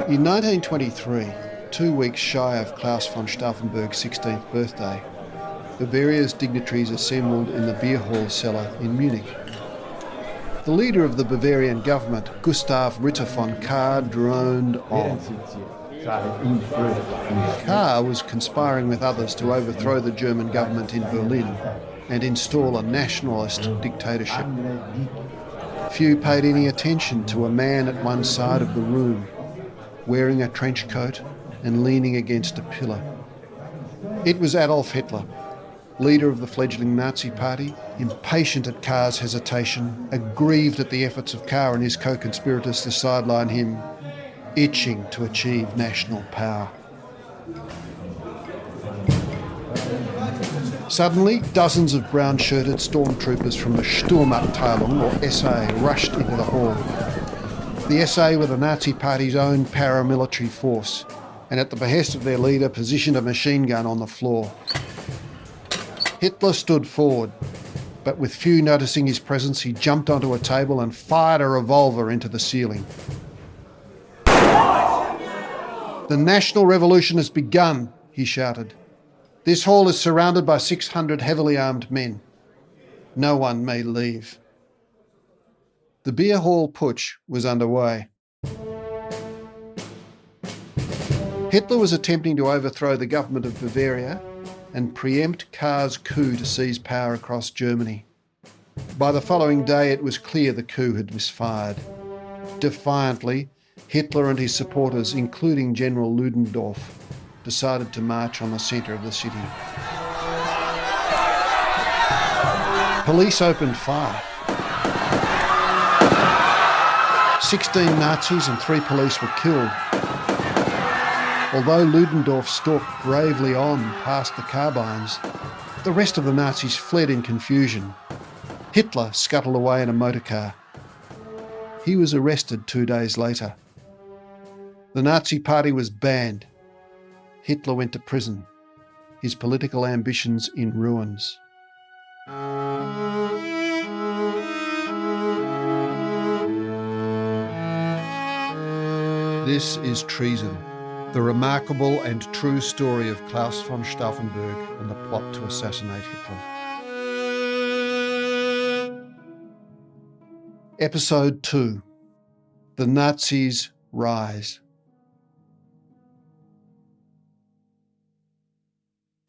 In 1923, 2 weeks shy of Klaus von Stauffenberg's 16th birthday, Bavaria's dignitaries assembled in the beer hall cellar in Munich. The leader of the Bavarian government, Gustav Ritter von Kahr, droned on. Kahr was conspiring with others to overthrow the German government in Berlin and install a nationalist dictatorship. Few paid any attention to a man at one side of the room, wearing a trench coat and leaning against a pillar. It was Adolf Hitler, leader of the fledgling Nazi Party, impatient at Kahr's hesitation, aggrieved at the efforts of Kahr and his co-conspirators to sideline him, itching to achieve national power. Suddenly, dozens of brown-shirted stormtroopers from the Sturmabteilung, or SA, rushed into the hall. The SA were the Nazi Party's own paramilitary force, and at the behest of their leader positioned a machine gun on the floor. Hitler stood forward, but with few noticing his presence, he jumped onto a table and fired a revolver into the ceiling. "The national revolution has begun," he shouted. "This hall is surrounded by 600 heavily armed men. No one may leave." The beer hall putsch was underway. Hitler was attempting to overthrow the government of Bavaria and preempt Kahr's coup to seize power across Germany. By the following day, it was clear the coup had misfired. Defiantly, Hitler and his supporters, including General Ludendorff, decided to march on the centre of the city. Police opened fire. 16 Nazis and 3 police were killed. Although Ludendorff stalked bravely on past the carbines, the rest of the Nazis fled in confusion. Hitler scuttled away in a motorcar. He was arrested 2 days later. The Nazi Party was banned. Hitler went to prison, his political ambitions in ruins. This is Treason, the remarkable and true story of Klaus von Stauffenberg and the plot to assassinate Hitler. Episode 2. The Nazis Rise.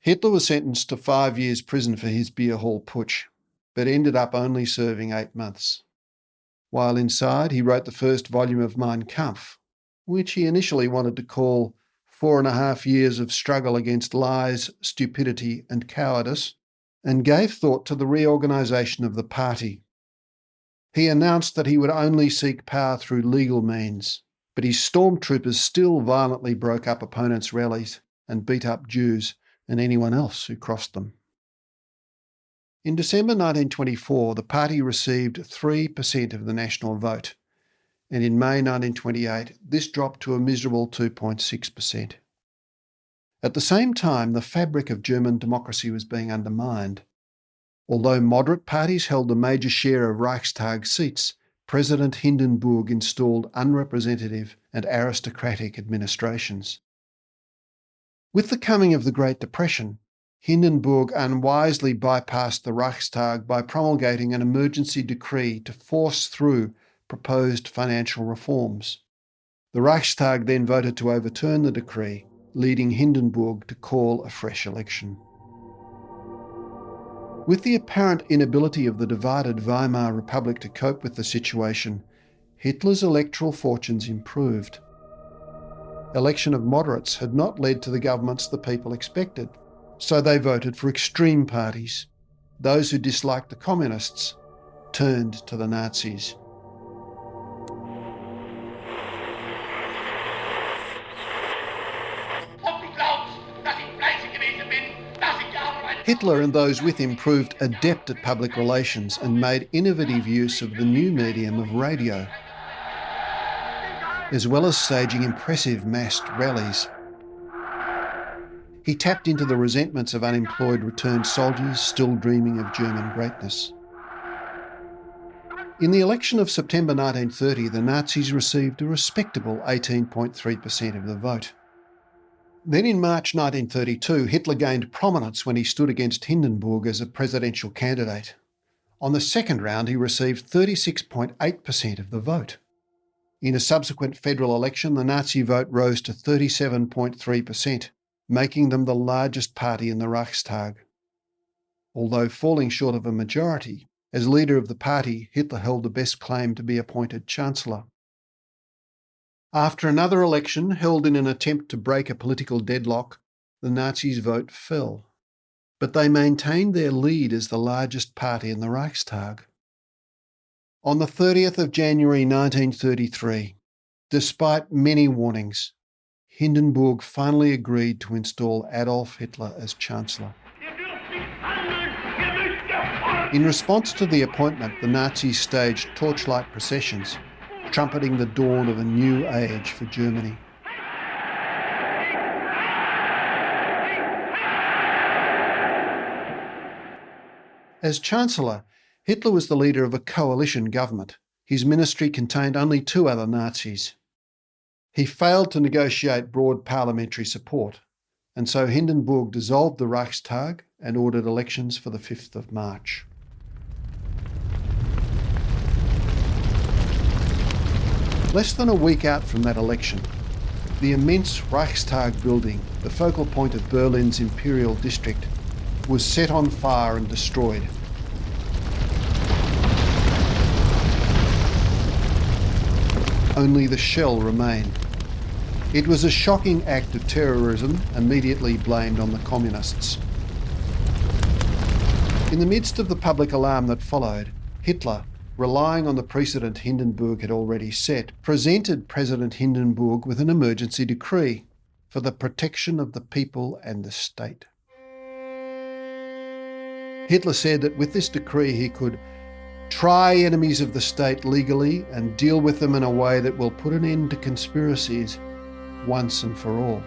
Hitler was sentenced to 5 years prison for his beer hall putsch, but ended up only serving 8 months. While inside, he wrote the first volume of Mein Kampf, which he initially wanted to call 4.5 years of struggle against lies, stupidity and cowardice, and gave thought to the reorganisation of the party. He announced that he would only seek power through legal means, but his stormtroopers still violently broke up opponents' rallies and beat up Jews and anyone else who crossed them. In December 1924, the party received 3% of the national vote, and in May 1928, this dropped to a miserable 2.6%. At the same time, the fabric of German democracy was being undermined. Although moderate parties held a major share of Reichstag seats, President Hindenburg installed unrepresentative and aristocratic administrations. With the coming of the Great Depression, Hindenburg unwisely bypassed the Reichstag by promulgating an emergency decree to force through proposed financial reforms. The Reichstag then voted to overturn the decree, leading Hindenburg to call a fresh election. With the apparent inability of the divided Weimar Republic to cope with the situation, Hitler's electoral fortunes improved. Election of moderates had not led to the governments the people expected, so they voted for extreme parties. Those who disliked the communists turned to the Nazis. Hitler and those with him proved adept at public relations and made innovative use of the new medium of radio, as well as staging impressive massed rallies. He tapped into the resentments of unemployed returned soldiers still dreaming of German greatness. In the election of September 1930, the Nazis received a respectable 18.3% of the vote. Then in March 1932, Hitler gained prominence when he stood against Hindenburg as a presidential candidate. On the second round, he received 36.8% of the vote. In a subsequent federal election, the Nazi vote rose to 37.3%, making them the largest party in the Reichstag. Although falling short of a majority, as leader of the party, Hitler held the best claim to be appointed chancellor. After another election held in an attempt to break a political deadlock, the Nazis' vote fell. But they maintained their lead as the largest party in the Reichstag. On the 30th of January 1933, despite many warnings, Hindenburg finally agreed to install Adolf Hitler as chancellor. In response to the appointment, the Nazis staged torchlight processions, trumpeting the dawn of a new age for Germany. As Chancellor, Hitler was the leader of a coalition government. His ministry contained only 2 other Nazis. He failed to negotiate broad parliamentary support, and so Hindenburg dissolved the Reichstag and ordered elections for the 5th of March. Less than a week out from that election, the immense Reichstag building, the focal point of Berlin's imperial district, was set on fire and destroyed. Only the shell remained. It was a shocking act of terrorism, immediately blamed on the communists. In the midst of the public alarm that followed, Hitler, relying on the precedent Hindenburg had already set, presented President Hindenburg with an emergency decree for the protection of the people and the state. Hitler said that with this decree he could try enemies of the state legally and deal with them in a way that will put an end to conspiracies once and for all.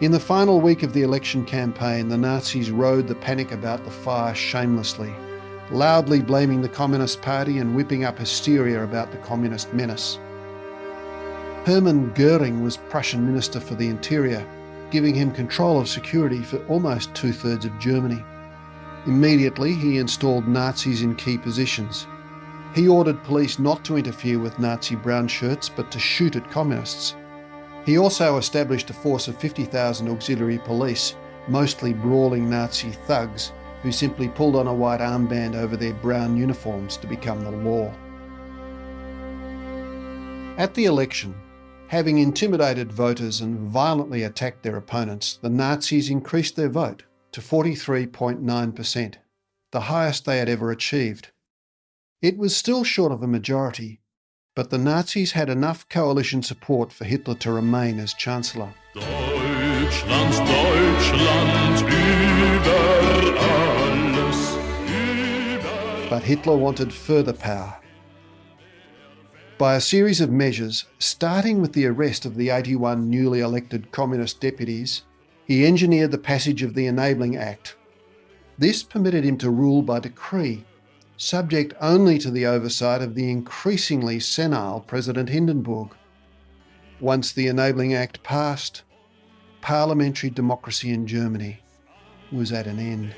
In the final week of the election campaign, the Nazis rode the panic about the fire shamelessly, loudly blaming the Communist Party and whipping up hysteria about the communist menace. Hermann Göring was Prussian Minister for the Interior, giving him control of security for almost 2/3 of Germany. Immediately, he installed Nazis in key positions. He ordered police not to interfere with Nazi brown shirts, but to shoot at communists. He also established a force of 50,000 auxiliary police, mostly brawling Nazi thugs, who simply pulled on a white armband over their brown uniforms to become the law. At the election, having intimidated voters and violently attacked their opponents, the Nazis increased their vote to 43.9%, the highest they had ever achieved. It was still short of a majority, but the Nazis had enough coalition support for Hitler to remain as Chancellor. Deutschland, Deutschland, über alles, über. But Hitler wanted further power. By a series of measures, starting with the arrest of the 81 newly elected communist deputies, he engineered the passage of the Enabling Act. This permitted him to rule by decree, subject only to the oversight of the increasingly senile President Hindenburg. Once the Enabling Act passed, parliamentary democracy in Germany was at an end.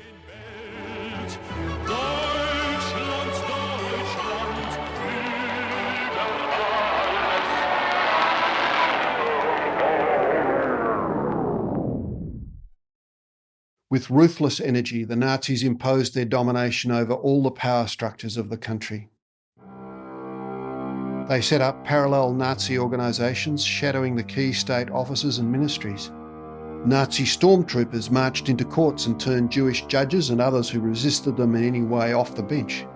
With ruthless energy, the Nazis imposed their domination over all the power structures of the country. They set up parallel Nazi organisations shadowing the key state offices and ministries. Nazi stormtroopers marched into courts and turned Jewish judges and others who resisted them in any way off the bench.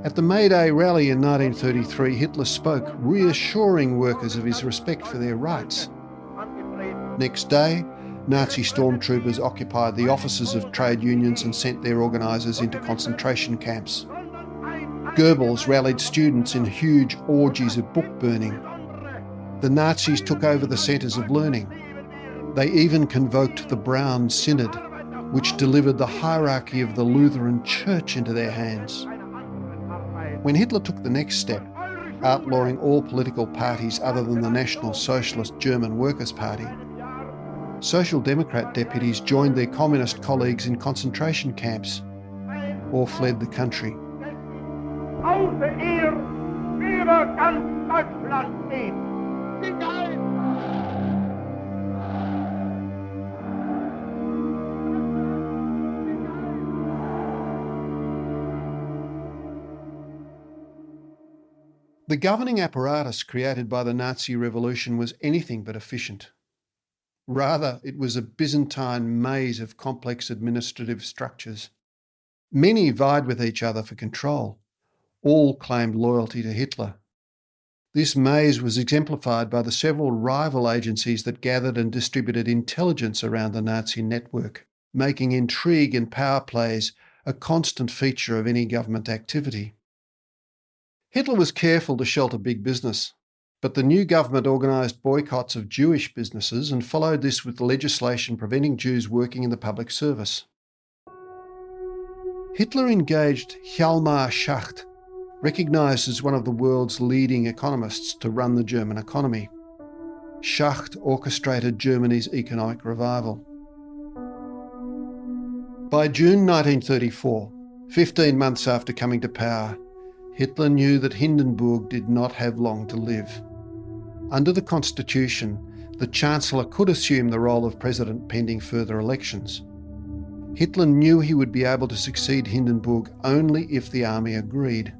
At the May Day rally in 1933, Hitler spoke, reassuring workers of his respect for their rights. Next day, Nazi stormtroopers occupied the offices of trade unions and sent their organisers into concentration camps. Goebbels rallied students in huge orgies of book burning. The Nazis took over the centres of learning. They even convoked the Brown Synod, which delivered the hierarchy of the Lutheran Church into their hands. When Hitler took the next step, outlawing all political parties other than the National Socialist German Workers' Party, Social Democrat deputies joined their communist colleagues in concentration camps or fled the country. Außer ihr über ganz Deutschland steht. The governing apparatus created by the Nazi Revolution was anything but efficient. Rather, it was a Byzantine maze of complex administrative structures. Many vied with each other for control. All claimed loyalty to Hitler. This maze was exemplified by the several rival agencies that gathered and distributed intelligence around the Nazi network, making intrigue and power plays a constant feature of any government activity. Hitler was careful to shelter big business, but the new government organised boycotts of Jewish businesses and followed this with legislation preventing Jews working in the public service. Hitler engaged Hjalmar Schacht, recognised as one of the world's leading economists, to run the German economy. Schacht orchestrated Germany's economic revival. By June 1934, 15 months after coming to power, Hitler knew that Hindenburg did not have long to live. Under the Constitution, the Chancellor could assume the role of President pending further elections. Hitler knew he would be able to succeed Hindenburg only if the army agreed.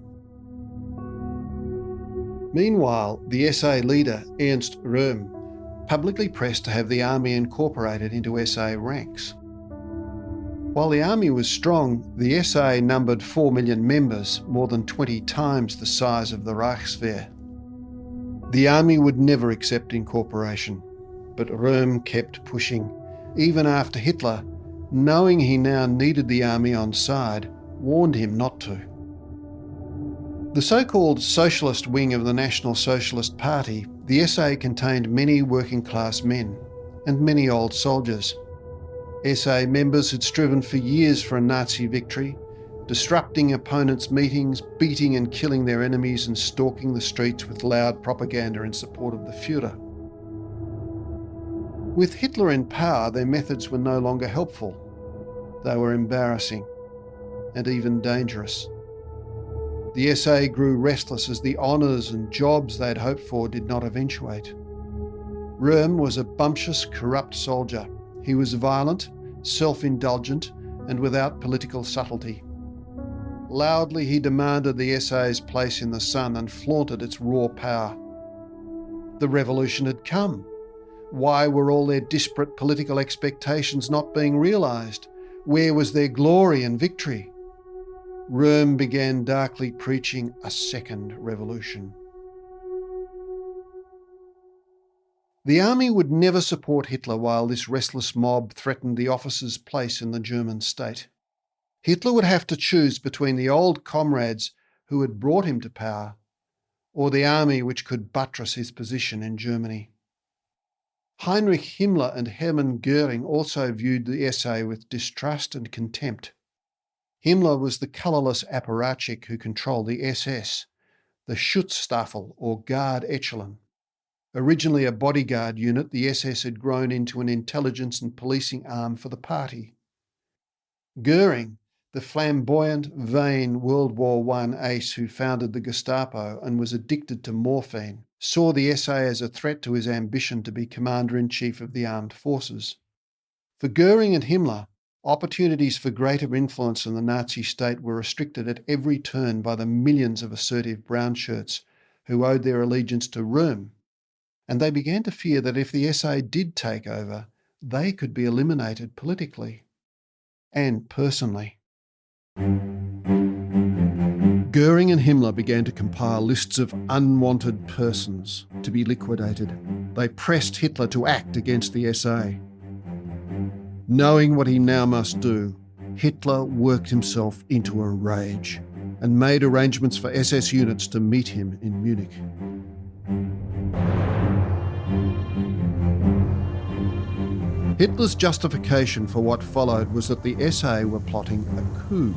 Meanwhile, the SA leader, Ernst Röhm, publicly pressed to have the army incorporated into SA ranks. While the army was strong, the SA numbered 4 million members, more than 20 times the size of the Reichswehr. The army would never accept incorporation, but Röhm kept pushing, even after Hitler, knowing he now needed the army on side, warned him not to. The so-called socialist wing of the National Socialist Party, the SA contained many working-class men and many old soldiers. SA members had striven for years for a Nazi victory, disrupting opponents' meetings, beating and killing their enemies and stalking the streets with loud propaganda in support of the Führer. With Hitler in power, their methods were no longer helpful. They were embarrassing and even dangerous. The SA grew restless as the honours and jobs they'd hoped for did not eventuate. Röhm was a bumptious, corrupt soldier. He was violent, self-indulgent, and without political subtlety. Loudly he demanded the SA's place in the sun and flaunted its raw power. The revolution had come. Why were all their disparate political expectations not being realised? Where was their glory and victory? Röhm began darkly preaching a second revolution. The army would never support Hitler while this restless mob threatened the officer's place in the German state. Hitler would have to choose between the old comrades who had brought him to power or the army which could buttress his position in Germany. Heinrich Himmler and Hermann Göring also viewed the SA with distrust and contempt. Himmler was the colourless apparatchik who controlled the SS, the Schutzstaffel or Guard Echelon. Originally a bodyguard unit, the SS had grown into an intelligence and policing arm for the party. Göring, the flamboyant, vain World War I ace who founded the Gestapo and was addicted to morphine, saw the SA as a threat to his ambition to be Commander-in-Chief of the Armed Forces. For Göring and Himmler, opportunities for greater influence in the Nazi state were restricted at every turn by the millions of assertive brown shirts who owed their allegiance to Röhm, and they began to fear that if the SA did take over, they could be eliminated politically and personally. Göring and Himmler began to compile lists of unwanted persons to be liquidated. They pressed Hitler to act against the SA. Knowing what he now must do, Hitler worked himself into a rage and made arrangements for SS units to meet him in Munich. Hitler's justification for what followed was that the SA were plotting a coup.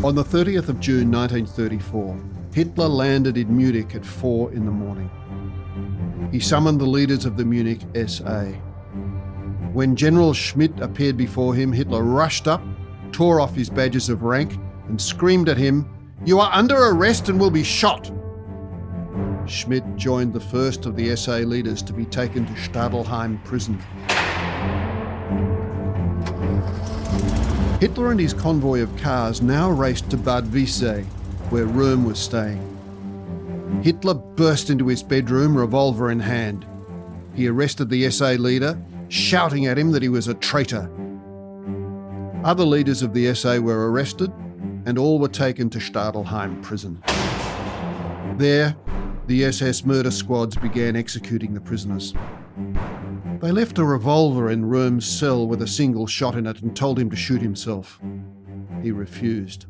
On the 30th of June 1934, Hitler landed in Munich at 4 in the morning. He summoned the leaders of the Munich SA. When General Schmidt appeared before him, Hitler rushed up, tore off his badges of rank, and screamed at him, "You are under arrest and will be shot!" Schmidt joined the first of the SA leaders to be taken to Stadelheim prison. Hitler and his convoy of cars now raced to Bad Wiessee, where Röhm was staying. Hitler burst into his bedroom, revolver in hand. He arrested the SA leader, shouting at him that he was a traitor. Other leaders of the SA were arrested, and all were taken to Stadelheim prison. There, the SS murder squads began executing the prisoners. They left a revolver in Röhm's cell with a single shot in it and told him to shoot himself. He refused.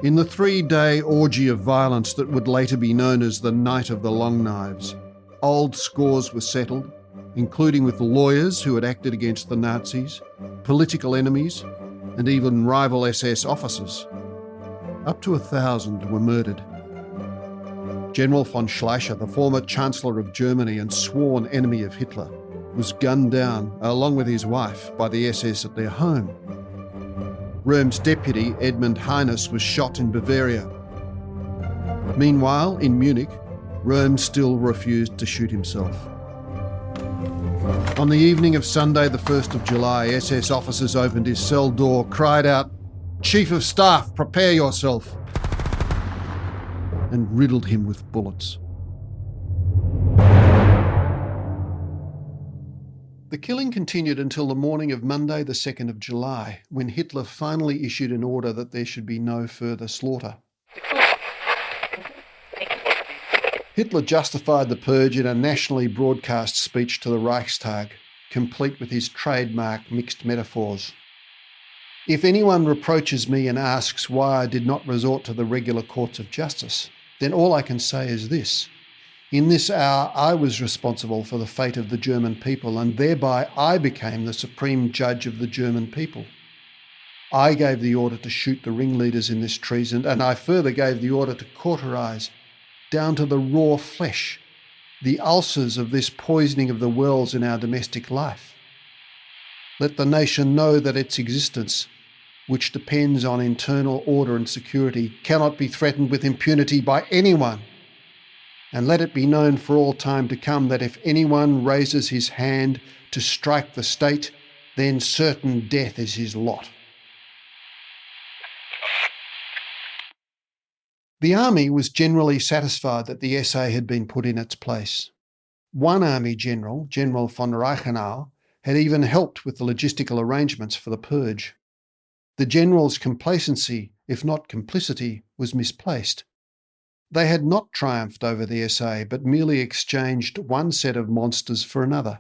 In the 3-day orgy of violence that would later be known as the Night of the Long Knives, old scores were settled, including with lawyers who had acted against the Nazis, political enemies, and even rival SS officers. Up to 1,000 were murdered. General von Schleicher, the former Chancellor of Germany and sworn enemy of Hitler, was gunned down, along with his wife, by the SS at their home. Röhm's deputy, Edmund Heines, was shot in Bavaria. Meanwhile, in Munich, Röhm still refused to shoot himself. On the evening of Sunday, the 1st of July, SS officers opened his cell door, cried out, "Chief of Staff, prepare yourself," and riddled him with bullets. The killing continued until the morning of Monday, the 2nd of July, when Hitler finally issued an order that there should be no further slaughter. Hitler justified the purge in a nationally broadcast speech to the Reichstag, complete with his trademark mixed metaphors. "If anyone reproaches me and asks why I did not resort to the regular courts of justice, then all I can say is this. In this hour, I was responsible for the fate of the German people, and thereby I became the supreme judge of the German people. I gave the order to shoot the ringleaders in this treason, and I further gave the order to cauterize, down to the raw flesh, the ulcers of this poisoning of the wells in our domestic life. Let the nation know that its existence, which depends on internal order and security, cannot be threatened with impunity by anyone. And let it be known for all time to come that if anyone raises his hand to strike the state, then certain death is his lot." The army was generally satisfied that the SA had been put in its place. One army general, General von Reichenau, had even helped with the logistical arrangements for the purge. The general's complacency, if not complicity, was misplaced. They had not triumphed over the SA, but merely exchanged one set of monsters for another.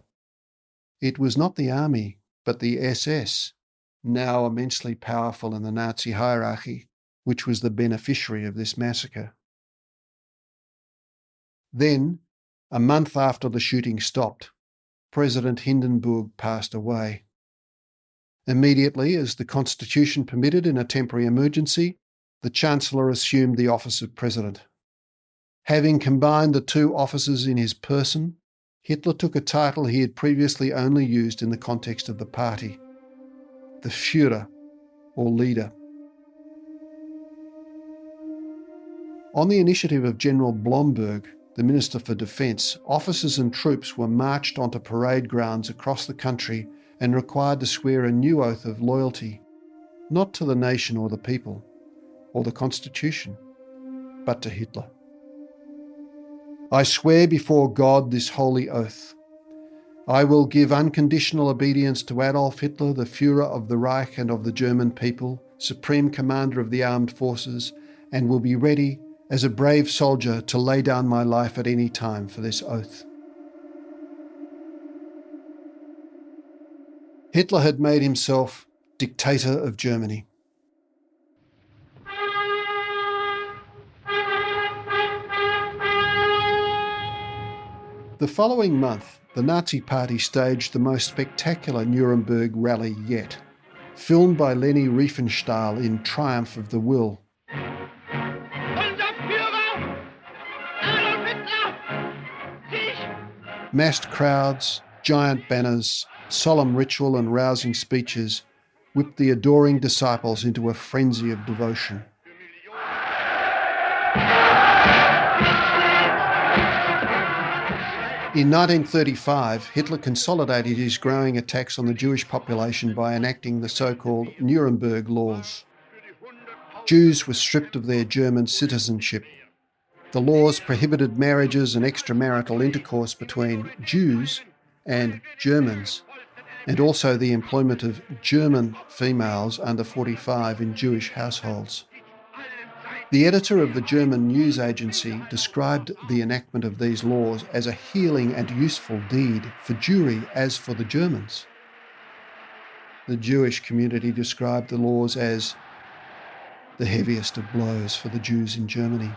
It was not the army, but the SS, now immensely powerful in the Nazi hierarchy, which was the beneficiary of this massacre. Then, a month after the shooting stopped, President Hindenburg passed away. Immediately, as the Constitution permitted in a temporary emergency, the Chancellor assumed the office of President. Having combined the two offices in his person, Hitler took a title he had previously only used in the context of the party, the Führer, or leader. On the initiative of General Blomberg, the Minister for Defence, officers and troops were marched onto parade grounds across the country and required to swear a new oath of loyalty, not to the nation or the people, or the Constitution, but to Hitler. "I swear before God this holy oath. I will give unconditional obedience to Adolf Hitler, the Führer of the Reich and of the German people, Supreme Commander of the Armed Forces, and will be ready, as a brave soldier, to lay down my life at any time for this oath." Hitler had made himself dictator of Germany. The following month, the Nazi Party staged the most spectacular Nuremberg rally yet, filmed by Leni Riefenstahl in Triumph of the Will. Massed crowds, giant banners, solemn ritual and rousing speeches whipped the adoring disciples into a frenzy of devotion. In 1935, Hitler consolidated his growing attacks on the Jewish population by enacting the so-called Nuremberg laws. Jews were stripped of their German citizenship. The laws prohibited marriages and extramarital intercourse between Jews and Germans, and also the employment of German females under 45 in Jewish households. The editor of the German news agency described the enactment of these laws as a healing and useful deed for Jewry as for the Germans. The Jewish community described the laws as the heaviest of blows for the Jews in Germany.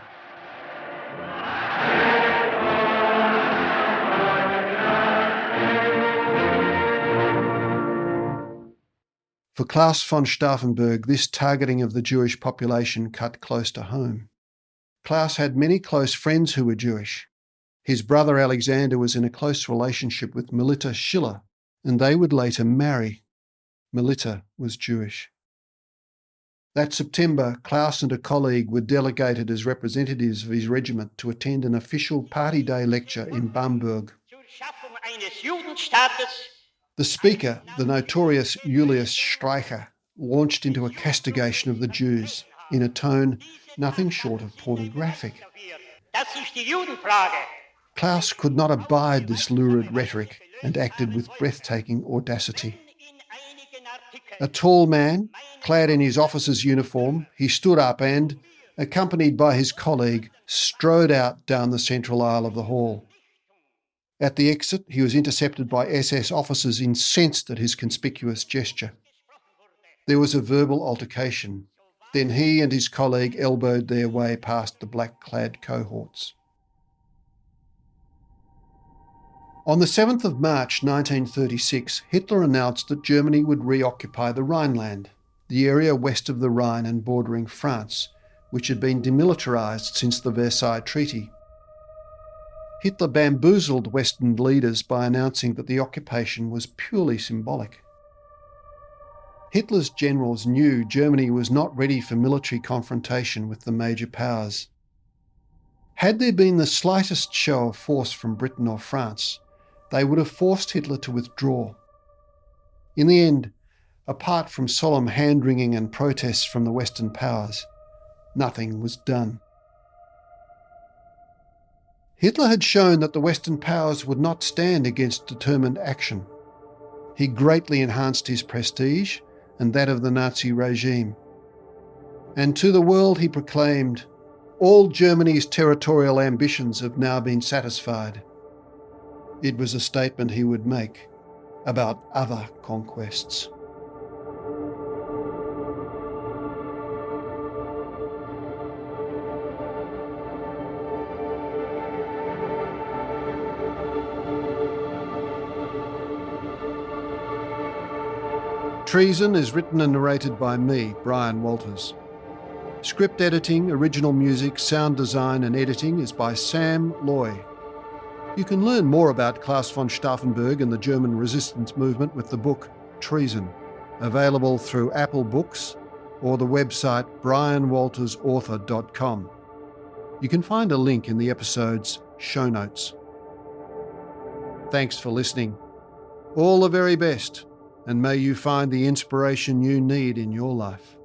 For Claus von Stauffenberg, this targeting of the Jewish population cut close to home. Claus had many close friends who were Jewish. His brother Alexander was in a close relationship with Melitta Schiller, and they would later marry. Melitta was Jewish. That September, Claus and a colleague were delegated as representatives of his regiment to attend an official Party Day lecture in Bamberg. The speaker, the notorious Julius Streicher, launched into a castigation of the Jews in a tone nothing short of pornographic. Claus could not abide this lurid rhetoric and acted with breathtaking audacity. A tall man, clad in his officer's uniform, he stood up and, accompanied by his colleague, strode out down the central aisle of the hall. At the exit, he was intercepted by SS officers incensed at his conspicuous gesture. There was a verbal altercation. Then he and his colleague elbowed their way past the black-clad cohorts. On the 7th of March 1936, Hitler announced that Germany would reoccupy the Rhineland, the area west of the Rhine and bordering France, which had been demilitarised since the Versailles Treaty. Hitler bamboozled Western leaders by announcing that the occupation was purely symbolic. Hitler's generals knew Germany was not ready for military confrontation with the major powers. Had there been the slightest show of force from Britain or France, they would have forced Hitler to withdraw. In the end, apart from solemn hand-wringing and protests from the Western powers, nothing was done. Hitler had shown that the Western powers would not stand against determined action. He greatly enhanced his prestige and that of the Nazi regime. And to the world he proclaimed, "All Germany's territorial ambitions have now been satisfied." It was a statement he would make about other conquests. Treason is written and narrated by me, Brian Walters. Script editing, original music, sound design and editing is by Sam Loy. You can learn more about Claus von Stauffenberg and the German resistance movement with the book Treason, available through Apple Books or the website brianwaltersauthor.com. You can find a link in the episode's show notes. Thanks for listening. All the very best, and may you find the inspiration you need in your life.